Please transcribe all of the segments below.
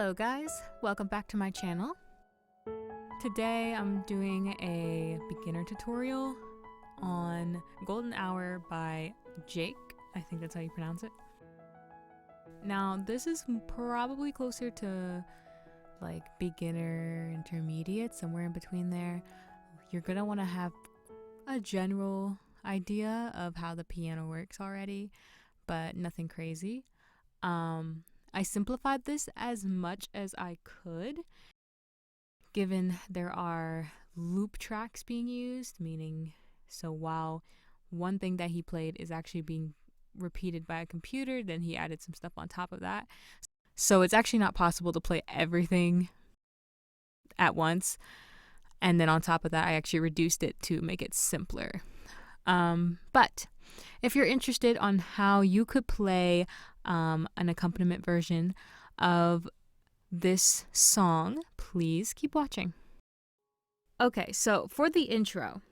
Hello guys, welcome back to my channel. Today I'm doing a beginner tutorial on Golden Hour by Jake. I think that's how you pronounce it. Now this is probably closer to like beginner, intermediate, somewhere in between there. You're gonna want to have a general idea of how the piano works already, but nothing crazy. I simplified this as much as I could, given there are loop tracks being used, meaning so while one thing that he played is actually being repeated by a computer, then he added some stuff on top of that. So it's actually not possible to play everything at once. And then on top of that, I actually reduced it to make it simpler. But if you're interested on how you could play an accompaniment version of this song, please keep watching. Okay, so for the intro,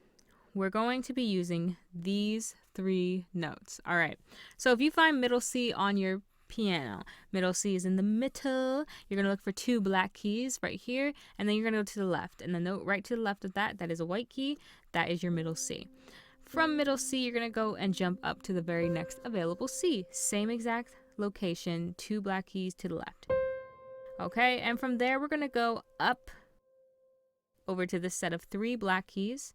we're going to be using these 3 notes. All right, so if you find middle C on your piano, middle C is in the middle, you're going to look for 2 black keys right here, and then you're going to go to the left, and the note right to the left of that is a white key. That is your middle C. From middle C, you're going to go and jump up to the very next available C. Same exact location, 2 black keys to the left. Okay, and from there, we're going to go up over to this set of 3 black keys.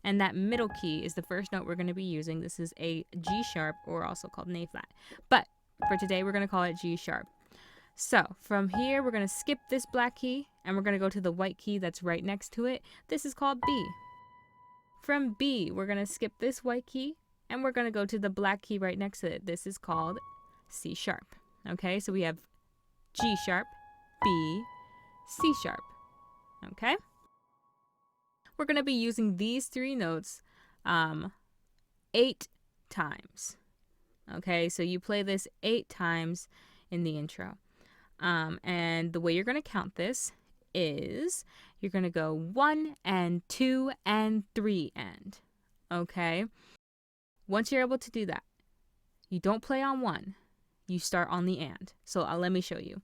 And that middle key is the first note we're going to be using. This is a G sharp, or also called an A flat. But for today, we're going to call it G sharp. So from here, we're going to skip this black key, and we're going to go to the white key that's right next to it. This is called B. From B, we're going to skip this white key, and we're going to go to the black key right next to it. This is called C sharp. Okay, so we have G sharp, B, C sharp. Okay? We're going to be using these 3 notes 8 times. Okay, so you play this 8 times in the intro. And the way you're going to count this is you're going to go 1 and 2 and 3 and. Okay? Once you're able to do that, you don't play on 1. You start on the and. So let me show you.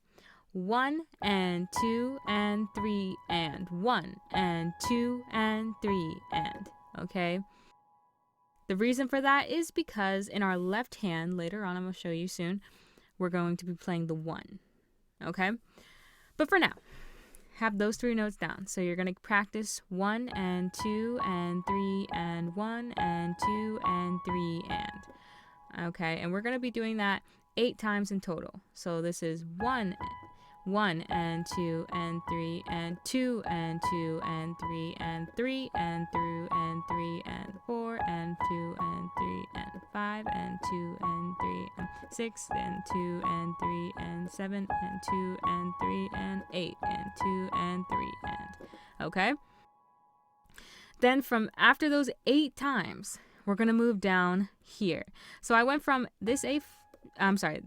1 and 2 and 3 and 1 and 2 and 3 and. Okay? The reason for that is because in our left hand, later on I'm going to show you soon, we're going to be playing the 1. Okay? But for now, have those 3 notes down. So you're going to practice 1 and 2 and 3 and 1 and 2 and 3 and. Okay? And we're going to be doing that 8 times in total. So this is 1 and 2 and 3 and 2 and 2 and 3 and 3 and through and 3 and 4 and 2 and 3 and 5 and 2 and 3 and 6 and 2 and 3 and 7 and 2 and 3 and 8 and 2 and 3 and. Okay? Then from after those 8 times, we're going to move down here. So I went from this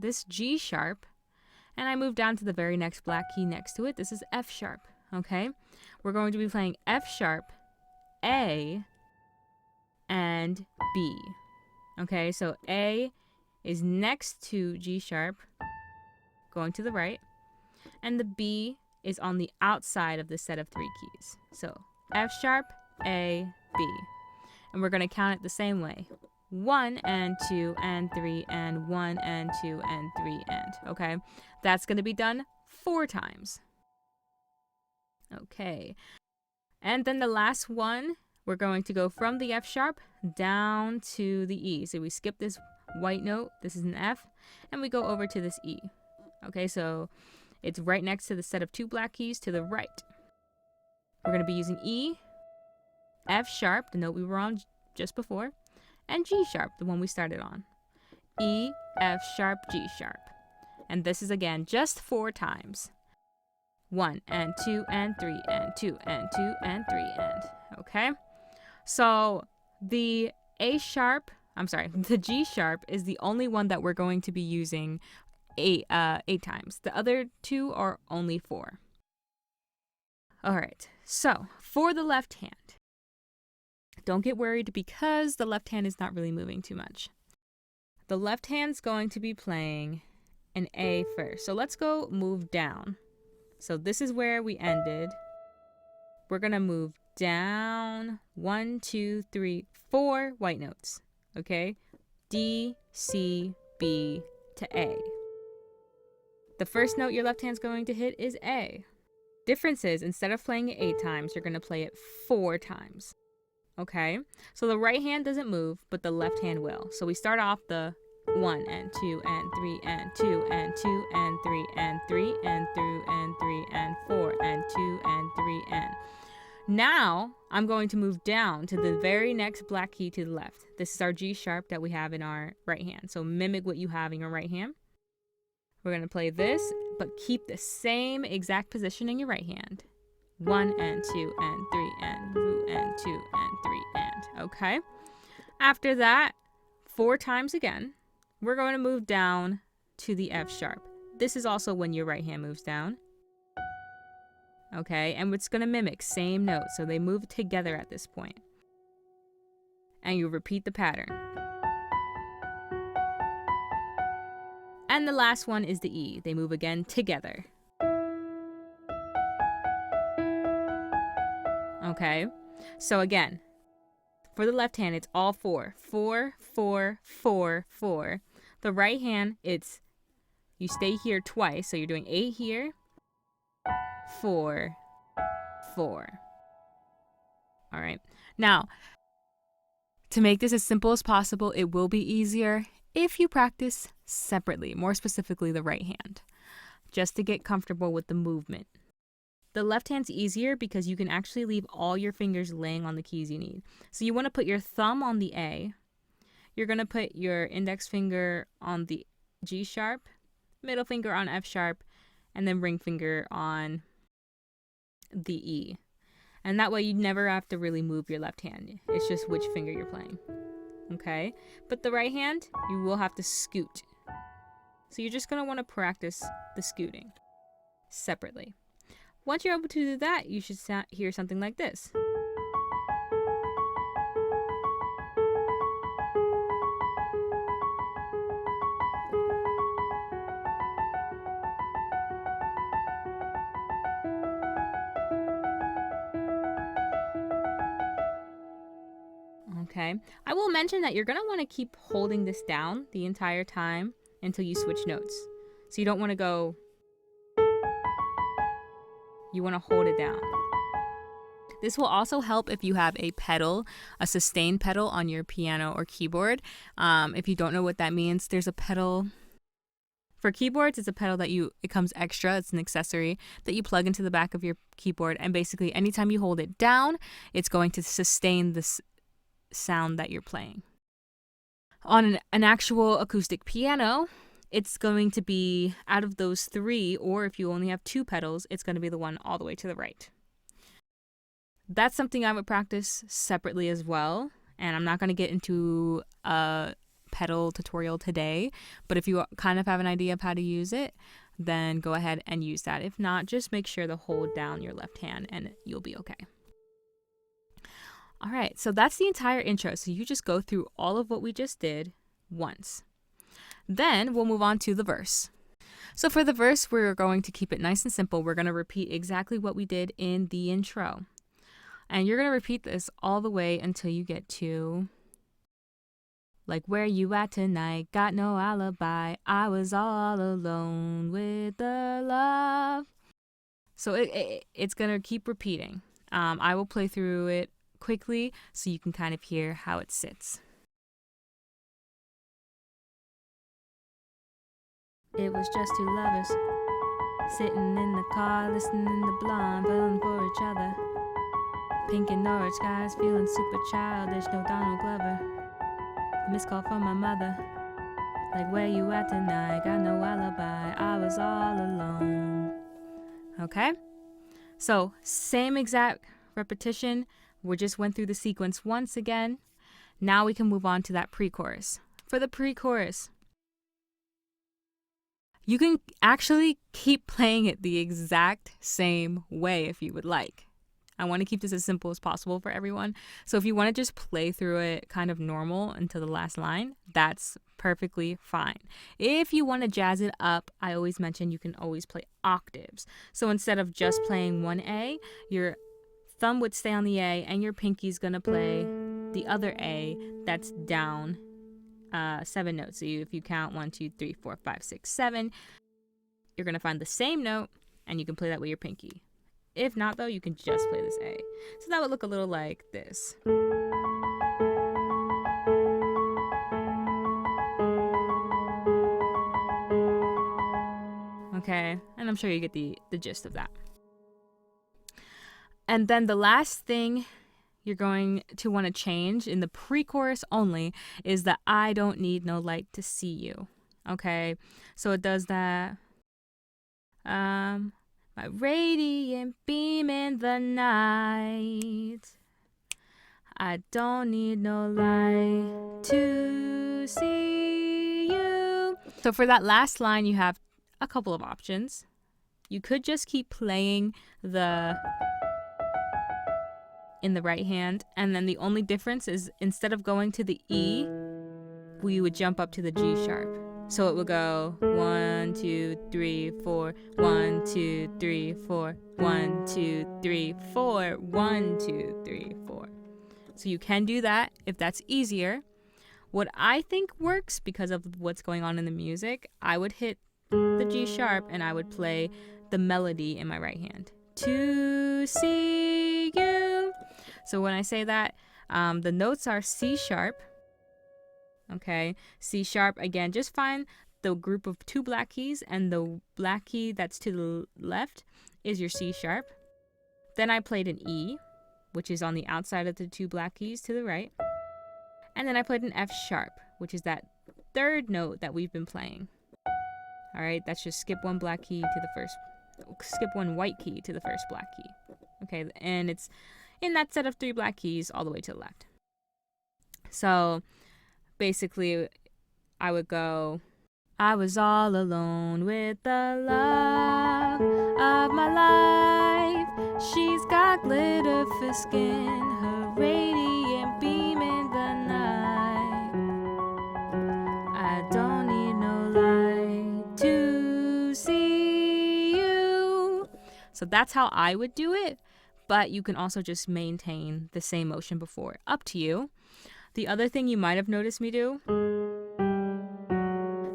this G sharp, and I moved down to the very next black key next to it. This is F sharp, okay? We're going to be playing F sharp, A, and B. Okay, so A is next to G sharp, going to the right, and the B is on the outside of the set of 3 keys. So F sharp, A, B. And we're going to count it the same way. 1 and 2 and 3 and 1 and 2 and 3 and. Okay, that's going to be done 4 times. Okay, and then the last one, we're going to go from the F sharp down to the E. So we skip this white note, this is an F, and we go over to this E. Okay, so it's right next to the set of 2 black keys to the right. We're going to be using E, F sharp, the note we were on just before, and G sharp, the one we started on. E, F sharp, G sharp. And this is again just 4 times. 1 and 2 and 3 and 2 and 2 and 3 and. Okay? So the the G sharp is the only one that we're going to be using 8 times. The other 2 are only 4. All right. So for the left hand, don't get worried because the left hand is not really moving too much. The left hand's going to be playing an A first. So let's go move down So this is where we ended. We're going to move down 1, 2, 3, 4 white notes. Okay? D, C, B to A. The first note your left hand's going to hit is A. Difference is, instead of playing it 8 times, you're going to play it 4 times. Okay? So the right hand doesn't move, but the left hand will. So we start off the 1 and 2 and 3 and 2 and 2 and 3 and 3 and 3 and 3 and 4 and 2 and 3 and. Now I'm going to move down to the very next black key to the left. This is our G sharp that we have in our right hand. So mimic what you have in your right hand. We're going to play this, but keep the same exact position in your right hand. 1 and 2 and 3 and 2 and 2 and 3 and. Okay? After that, 4 times again, we're going to move down to the F sharp. This is also when your right hand moves down. Okay? And it's going to mimic same note, so they move together at this point. And you repeat the pattern. And the last one is the E. They move again together. Okay? So again, for the left hand, it's all 4. 4, 4, 4, 4. The right hand, it's, you stay here twice. So you're doing 8 here, 4, 4. All right. Now, to make this as simple as possible, it will be easier if you practice separately, more specifically the right hand, just to get comfortable with the movement. The left hand's easier because you can actually leave all your fingers laying on the keys you need. So you want to put your thumb on the A. You're going to put your index finger on the G sharp, middle finger on F sharp, and then ring finger on the E. And that way you never have to really move your left hand. It's just which finger you're playing. Okay? But the right hand, you will have to scoot. So you're just going to want to practice the scooting separately. Once you're able to do that, you should hear something like this. Okay, I will mention that you're going to want to keep holding this down the entire time until you switch notes. So you don't want to go, you want to hold it down. This will also help if you have a pedal, a sustain pedal on your piano or keyboard. If you don't know what that means, there's a pedal. For keyboards, it's a pedal that it comes extra. It's an accessory that you plug into the back of your keyboard. And basically, anytime you hold it down, it's going to sustain this sound that you're playing. On an actual acoustic piano, it's going to be out of those 3, or if you only have 2 pedals, it's going to be the one all the way to the right. That's something I would practice separately as well, and I'm not going to get into a pedal tutorial today, but if you kind of have an idea of how to use it, then go ahead and use that. If not, just make sure to hold down your left hand and you'll be okay. All right, so that's the entire intro. So you just go through all of what we just did once. Then we'll move on to the verse. So for the verse, we're going to keep it nice and simple. We're going to repeat exactly what we did in the intro. And you're going to repeat this all the way until you get to, like, where you at tonight? Got no alibi. I was all alone with the love. So it's going to keep repeating. I will play through it quickly so you can kind of hear how it sits. It was just 2 lovers sitting in the car, listening to Blonde, feeling for each other. Pink and orange skies, feeling super childish. No Donald Glover. Missed call from my mother. Like, where you at tonight? Got no alibi. I was all alone. Okay? So, same exact repetition. We just went through the sequence once again. Now we can move on to that pre-chorus. For the pre-chorus, you can actually keep playing it the exact same way if you would like. I want to keep this as simple as possible for everyone. So if you want to just play through it kind of normal until the last line, that's perfectly fine. If you want to jazz it up, I always mention you can always play octaves. So instead of just playing one A, your thumb would stay on the A and your pinky's going to play the other A that's down 7 notes. So if you count 1, 2, 3, 4, 5, 6, 7, you're going to find the same note and you can play that with your pinky. If not, though, you can just play this A. So that would look a little like this. Okay, and I'm sure you get the gist of that. And then the last thing you're going to want to change in the pre-chorus only is the I don't need no light to see you. Okay, so it does that. My radiant beam in the night. I don't need no light to see you. So for that last line, you have a couple of options. You could just keep playing the in the right hand, and then the only difference is instead of going to the E, we would jump up to the G sharp. So it would go 1, 2, 3, 4, 1, 2, 3, 4, 1, 2, 3, 4, 1, 2, 3, 4. So you can do that if that's easier. What I think works because of what's going on in the music, I would hit the G sharp and I would play the melody in my right hand. To see you. So when I say that, the notes are C sharp. Okay, C sharp, again, just find the group of 2 black keys, and the black key that's to the left is your C sharp. Then I played an E, which is on the outside of the 2 black keys to the right. And then I played an F sharp, which is that 3rd note that we've been playing. All right, that's just skip 1 black key to the first, skip 1 white key to the first black key. Okay, and it's in that set of 3 black keys all the way to the left. So basically, I would go, I was all alone with the love of my life. She's got glitter for skin, her radiant beam in the night. I don't need no light to see you. So that's how I would do it, but you can also just maintain the same motion before. Up to you. The other thing you might have noticed me do,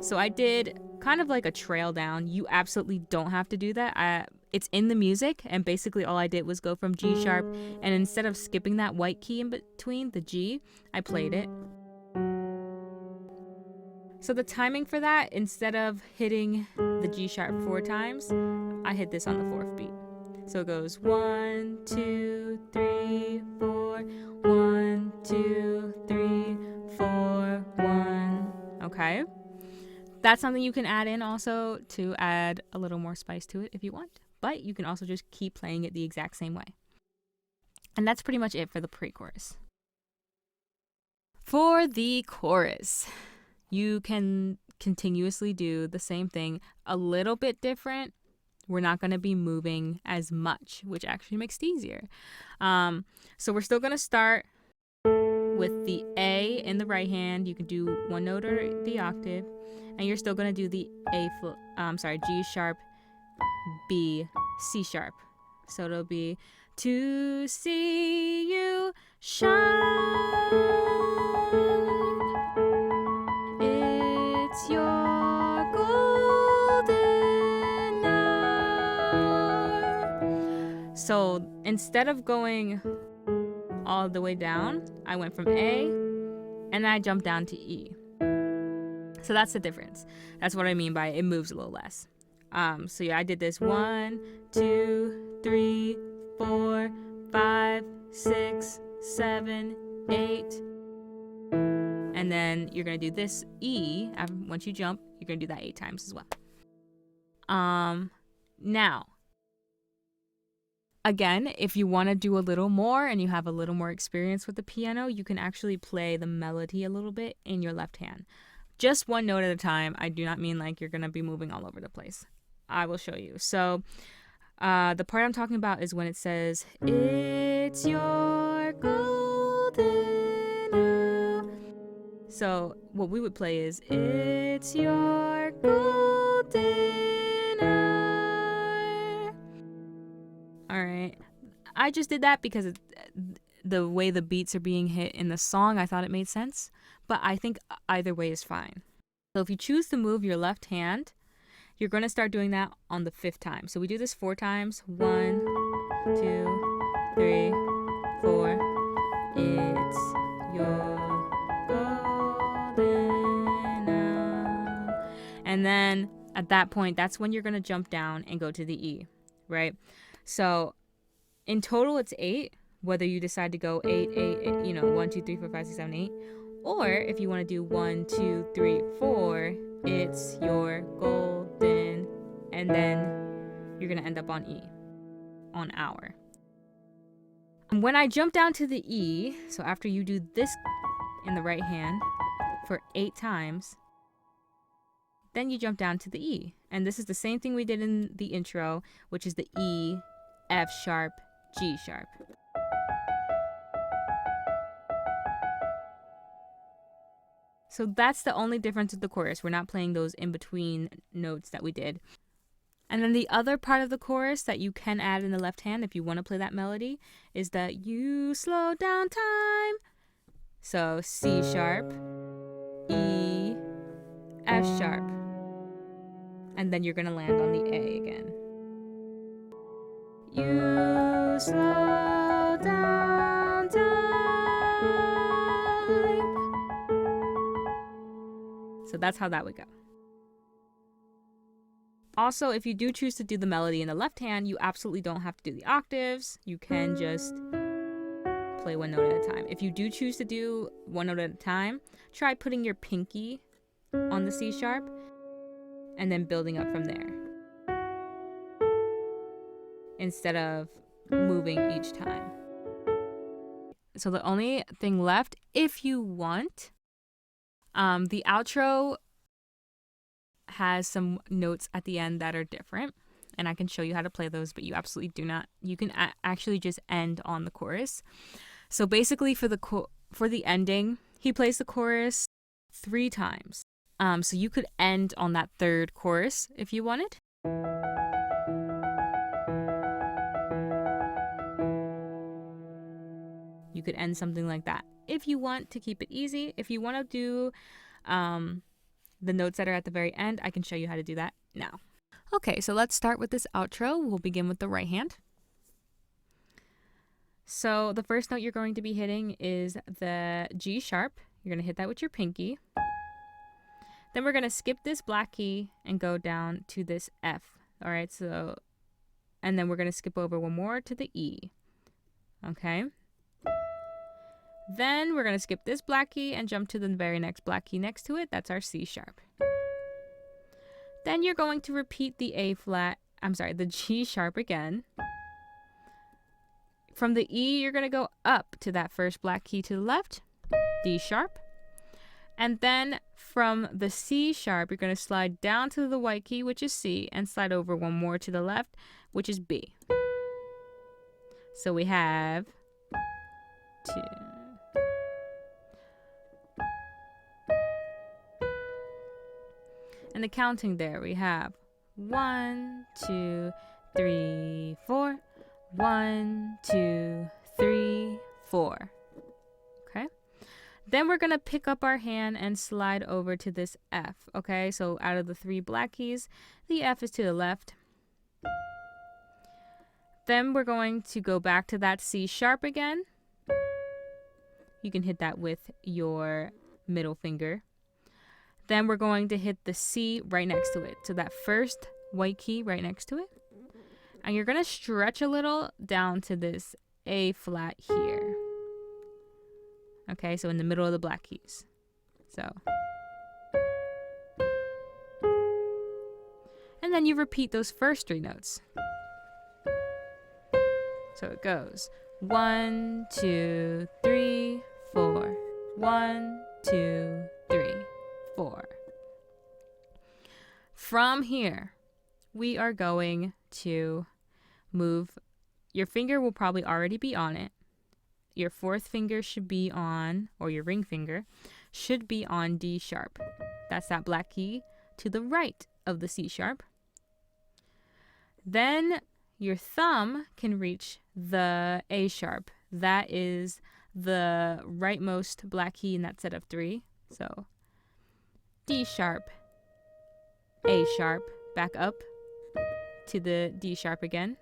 so I did kind of like a trail down. You absolutely don't have to do that. It's in the music, and basically all I did was go from G sharp, and instead of skipping that white key in between, the G, I played it. So the timing for that, instead of hitting the G sharp 4 times, I hit this on the 4th beat. So it goes 1, 2, 3, 4, 1, 2, 3, 4, 1. Okay. That's something you can add in also to add a little more spice to it if you want. But you can also just keep playing it the exact same way. And that's pretty much it for the pre-chorus. For the chorus, you can continuously do the same thing, a little bit different. We're not going to be moving as much, which actually makes it easier. So we're still going to start with the A in the right hand. You can do 1 note or the octave, and you're still going to do the G sharp, B, C sharp. So it'll be to see you shine. It's your golden hour. So instead of going all the way down, I went from A and then I jumped down to E. So that's the difference. That's what I mean by it moves a little less. So yeah, I did this 1, 2, 3, 4, 5, 6, 7, 8. And then you're going to do this E. Once you jump, you're going to do that 8 times as well. Now, again, if you want to do a little more and you have a little more experience with the piano, you can actually play the melody a little bit in your left hand. Just 1 note at a time. I do not mean like you're going to be moving all over the place. I will show you. So The part I'm talking about is when it says, it's your golden hour. So what we would play is, it's your golden hour. All right. I just did that because the way the beats are being hit in the song, I thought it made sense. But I think either way is fine. So if you choose to move your left hand, you're going to start doing that on the 5th time. So we do this 4 times. 1, 2, 3, 4. It's your golden hour. And then at that point, that's when you're going to jump down and go to the E, right? So in total, it's 8, whether you decide to go 8, 8, 1, 2, 3, 4, 5, 6, 7, 8. Or if you want to do 1, 2, 3, 4, it's your golden, and then you're going to end up on E, on hour. And when I jump down to the E, so after you do this in the right hand for 8 times, then you jump down to the E. And this is the same thing we did in the intro, which is the E, F sharp, G sharp. So that's the only difference with the chorus. We're not playing those in-between notes that we did. And then the other part of the chorus that you can add in the left hand if you want to play that melody is that you slow down time. So C sharp, E, F sharp. And then you're going to land on the A again. You slow down time. So that's how that would go. Also, if you do choose to do the melody in the left hand, you absolutely don't have to do the octaves. You can just play one note at a time. If you do choose to do one note at a time, try putting your pinky on the C sharp and then building up from there, instead of moving each time. So the only thing left, if you want, the outro has some notes at the end that are different, and I can show you how to play those, but you absolutely do not. You can actually just end on the chorus. So basically for the ending, he plays the chorus 3 times. So you could end on that 3rd chorus if you wanted. You could end something like that if you want to keep it easy. If you want to do the notes that are at the very end, I can show you how to do that now. Okay, so let's start with this outro. We'll begin with the right hand. So the first note you're going to be hitting is the G sharp. You're going to hit that with your pinky. Then we're going to skip this black key and go down to this F. All right, so, and then we're going to skip over one more to the E. Okay. Then we're going to skip this black key and jump to the very next black key next to it. That's our C sharp. Then you're going to repeat the the G sharp again. From the E, you're going to go up to that first black key to the left, D sharp. And then from the C sharp, you're going to slide down to the white key, which is C, and slide over one more to the left, which is B. So we have 2. And the counting there, we have 1, 2, 3, 4. 1, 2, 3, 4. Okay. Then we're going to pick up our hand and slide over to this F. Okay. So out of the 3 black keys, the F is to the left. Then we're going to go back to that C sharp again. You can hit that with your middle finger. Then we're going to hit the C right next to it. So that first white key right next to it. And you're going to stretch a little down to this A flat here. Okay, so in the middle of the black keys. So. And then you repeat those first 3 notes. So it goes 1, 2, 3, 4. 1, 2, 3, 4. From here, we are going to move. Your finger will probably already be on it. Your fourth finger should be on, or your ring finger, should be on D sharp. That's that black key to the right of the C sharp. Then your thumb can reach the A sharp. That is the rightmost black key in that set of 3. So D sharp, A sharp, back up to the D sharp again.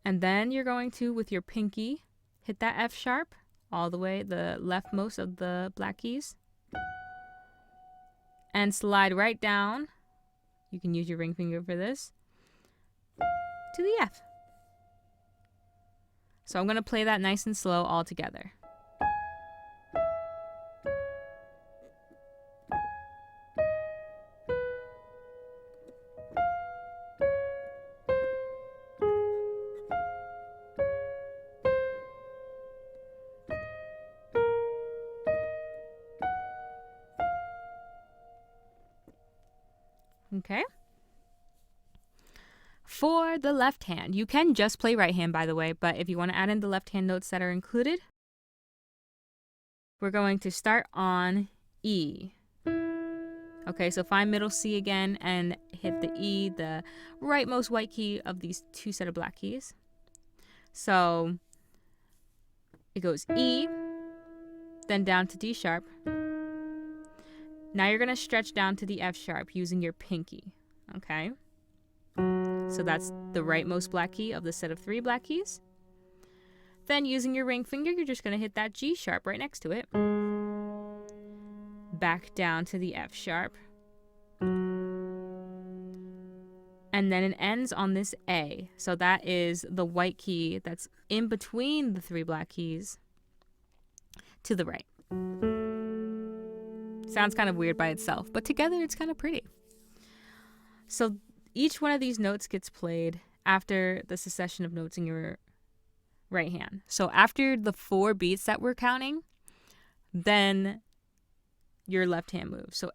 And then you're going to, with your pinky, hit that F sharp all the way, the leftmost of the black keys. And slide right down. You can use your ring finger for this. To the F. So I'm going to play that nice and slow all together. Okay. For the left hand, you can just play right hand, by the way, but if you want to add in the left hand notes that are included, we're going to start on E. Okay, so find middle C again and hit the E, the rightmost white key of these 2 set of black keys. So it goes E, then down to D sharp. Now you're going to stretch down to the F sharp using your pinky, okay? So that's the rightmost black key of the set of 3 black keys. Then using your ring finger, you're just going to hit that G sharp right next to it. Back down to the F sharp. And then it ends on this A. So that is the white key that's in between the 3 black keys to the right. Sounds kind of weird by itself, but together it's kind of pretty. So each one of these notes gets played after the succession of notes in your right hand. So after the 4 beats that we're counting, then your left hand moves. So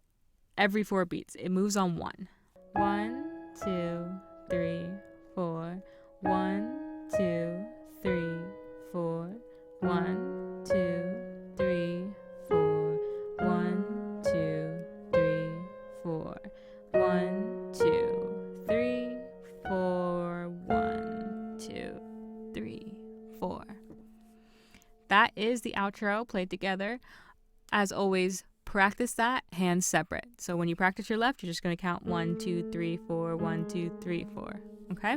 every 4 beats, it moves on 1. 1, 2, 3, 4. 1, 2, 3, 4. 1, 2, 3, 4. 1, 2, 3, 4. 1, 2, 3, 4. 1, 2, 3, 4. That is the outro played together. As always, practice that hands separate. So when you practice your left, you're just going to count 1, 2, 3, 4, 1, 2, 3, 4. Okay?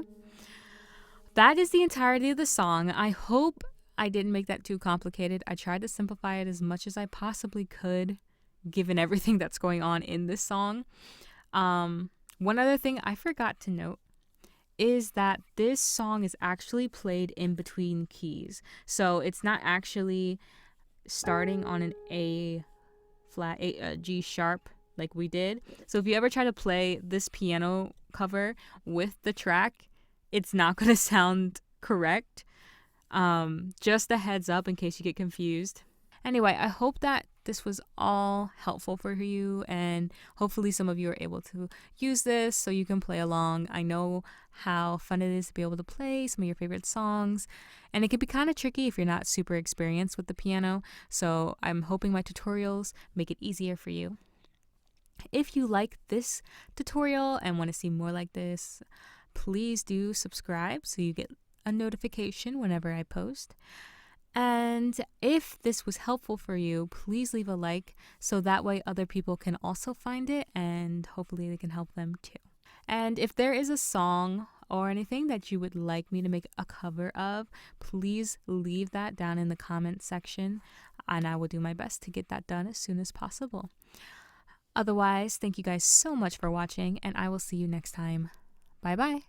That is the entirety of the song. I hope I didn't make that too complicated. I tried to simplify it as much as I possibly could, given everything that's going on in this song. One other thing I forgot to note is that this song is actually played in between keys. So it's not actually starting on an A flat, a G sharp like we did. So if you ever try to play this piano cover with the track, it's not going to sound correct. Just a heads up in case you get confused. Anyway, I hope that this was all helpful for you, and hopefully some of you are able to use this so you can play along. I know how fun it is to be able to play some of your favorite songs, and it can be kind of tricky if you're not super experienced with the piano, so I'm hoping my tutorials make it easier for you. If you like this tutorial and want to see more like this, please do subscribe so you get a notification whenever I post. And if this was helpful for you, please leave a like so that way other people can also find it and hopefully they can help them too. And if there is a song or anything that you would like me to make a cover of, please leave that down in the comment section and I will do my best to get that done as soon as possible. Otherwise, thank you guys so much for watching and I will see you next time. Bye bye.